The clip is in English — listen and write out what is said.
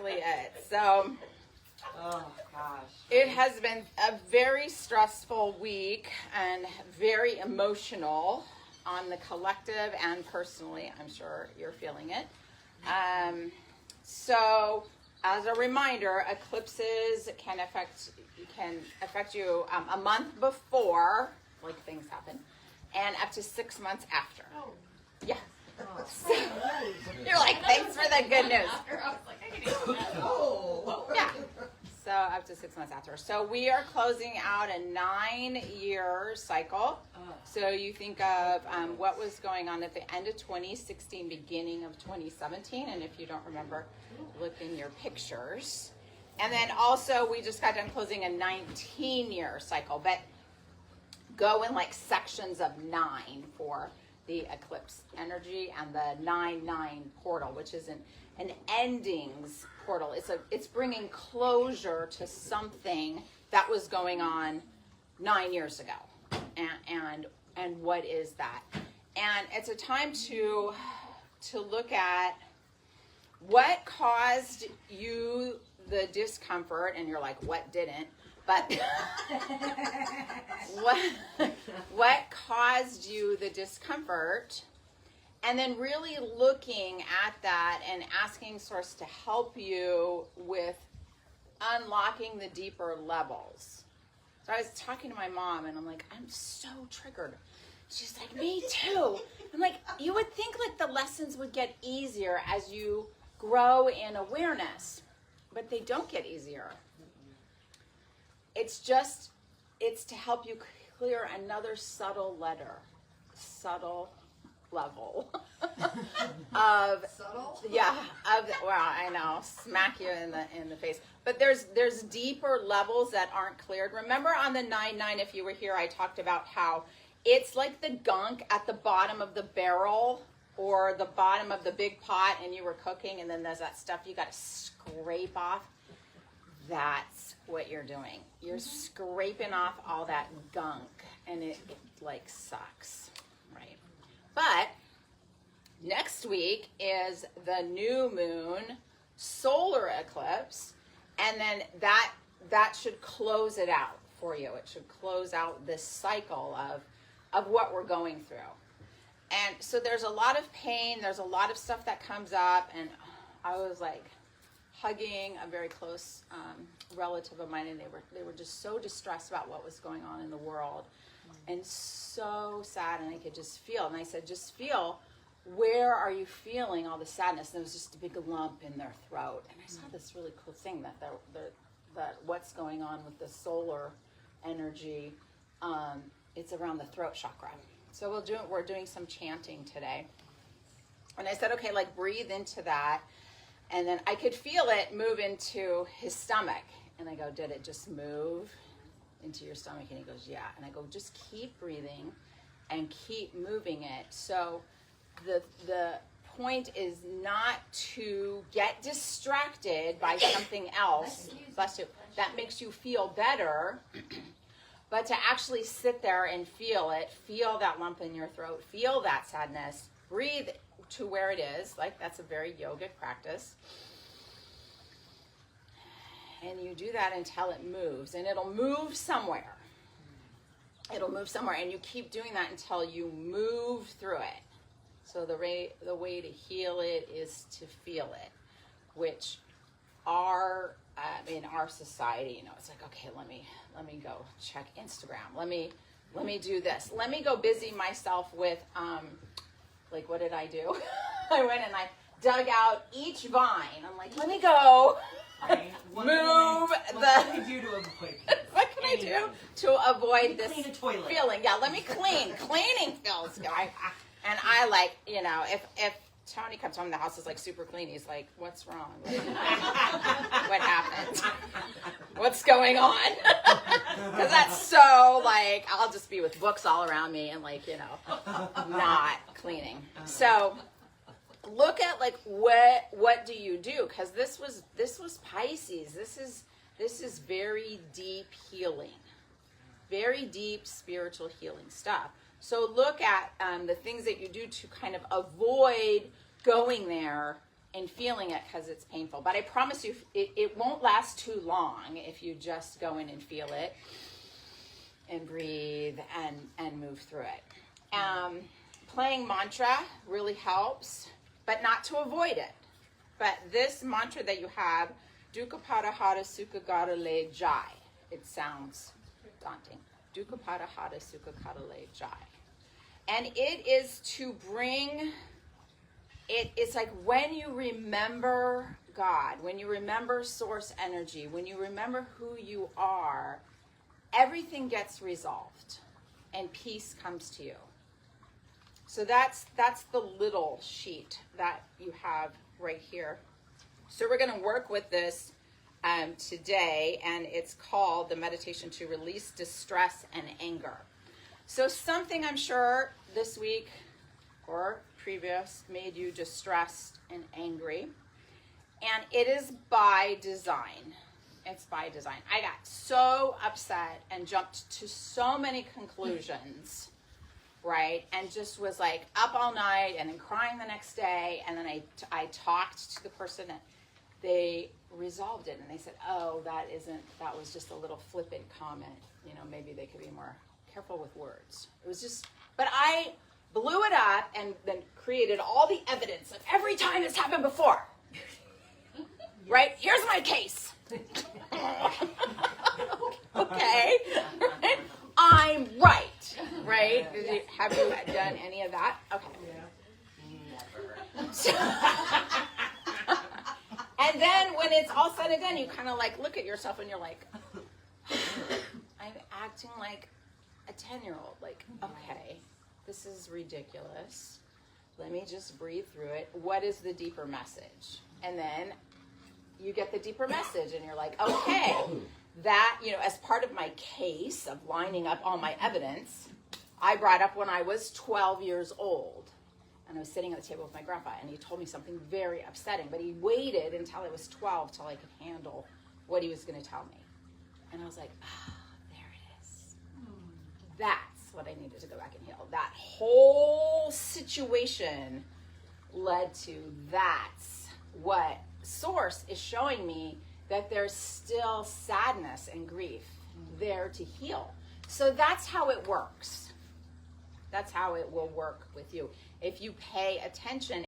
exactly it. So, oh gosh, it has been a very stressful week and very emotional on the collective and personally. I'm sure you're feeling it. So, as a reminder, eclipses can affect you a month before, like things happen, and up to 6 months after. Oh. Yeah. oh. So, you're like, thanks for the good news. I was like, I can do that. Oh. Yeah. So up to 6 months after. So we are closing out a 9-year cycle. So you think of what was going on at the end of 2016, beginning of 2017. And if you don't remember, look in your pictures. And then also we just got done closing a 19-year cycle, but go in like sections of 9 for the eclipse energy and the 9-9 portal, which is an endings portal. It's bringing closure to something that was going on 9 years ago, and what is that? And it's a time to look at what caused you the discomfort, and you're like, what didn't? But what caused you the discomfort? And then really looking at that and asking Source to help you with unlocking the deeper levels. So I was talking to my mom and I'm like, I'm so triggered. She's like, me too. I'm like, you would think like the lessons would get easier as you grow in awareness, but they don't get easier. It's to help you clear another subtle level of Subtle? well, I know, smack you in the face. But there's deeper levels that aren't cleared. Remember on the 9-9, if you were here, I talked about how it's like the gunk at the bottom of the barrel or the bottom of the big pot, and you were cooking, and then there's that stuff you got to scrape off. That's what you're doing. You're scraping off all that gunk, and it like sucks, right? But next week is the new moon solar eclipse, and then that should close it out for you. It should close out this cycle of what we're going through. And so there's a lot of pain, there's a lot of stuff that comes up, and I was like hugging a very close relative of mine, and they were just so distressed about what was going on in the world, and so sad, and I could just feel. And I said, just feel, where are you feeling all the sadness? And it was just a big lump in their throat. And I saw this really cool thing that what's going on with the solar energy, it's around the throat chakra. So we're doing some chanting today. And I said, okay, like breathe into that. And then I could feel it move into his stomach. And I go, did it just move into your stomach? And he goes, yeah. And I go, just keep breathing and keep moving it. So the point is not to get distracted by something else, bless you, that makes you feel better, but to actually sit there and feel it, feel that lump in your throat, feel that sadness, breathe to where it is. Like, that's a very yogic practice. And you do that until it moves, and it'll move somewhere. It'll move somewhere, and you keep doing that until you move through it. So the way to heal it is to feel it, which in our society, you know, it's like, okay, let me go check Instagram. Let me do this. Let me go busy myself with like, what did I do? I went and I dug out each vine. I'm like, let me go. What What can I do to avoid this? What can I do to avoid this Clean a toilet. feeling? Yeah, let me clean. Cleaning feels good. And I like, you know, if Tony comes home, the house is like super clean. He's like, what's wrong? What happened? What's going on? Because that's so like, I'll just be with books all around me and like, you know, not cleaning. So look at like, what do you do? Because this was Pisces. This is very deep healing, very deep spiritual healing stuff. So look at the things that you do to kind of avoid going there in feeling it because it's painful. But I promise you, it won't last too long if you just go in and feel it and breathe and move through it. Playing mantra really helps, but not to avoid it. But this mantra that you have, Dukkha Parahara Sukha Gata Le Jai. It sounds daunting. Dukkha Parahara Sukha Gata Le Jai. And it is to bring, it's like when you remember God, when you remember source energy, when you remember who you are, everything gets resolved and peace comes to you. So that's the little sheet that you have right here. So we're going to work with this today, and it's called the meditation to release distress and anger. So something I'm sure this week or previous made you distressed and angry, and it is by design. It's by design. I got so upset and jumped to so many conclusions, right? And just was like up all night and then crying the next day. And then I talked to the person that they resolved it. And they said, oh, that was just a little flippant comment. You know, maybe they could be more careful with words. It was just, but I blew it up and then created all the evidence of every time it's happened before. Right? Here's my case. Okay. I'm right. Right? Have you done any of that? Okay. Never. And then when it's all said and done, you kind of like look at yourself and you're like, I'm acting like a 10-year-old. Like, okay, this is ridiculous. Let me just breathe through it. What is the deeper message? And then you get the deeper message and you're like, okay, that, you know, as part of my case of lining up all my evidence, I brought up when I was 12 years old and I was sitting at the table with my grandpa and he told me something very upsetting, but he waited until I was 12 till I could handle what he was going to tell me. And I was like, there it is. That's what I needed to go back and heal. That whole situation led to that's what Source is showing me, that there's still sadness and grief there to heal. So that's how it works. That's how it will work with you. If you pay attention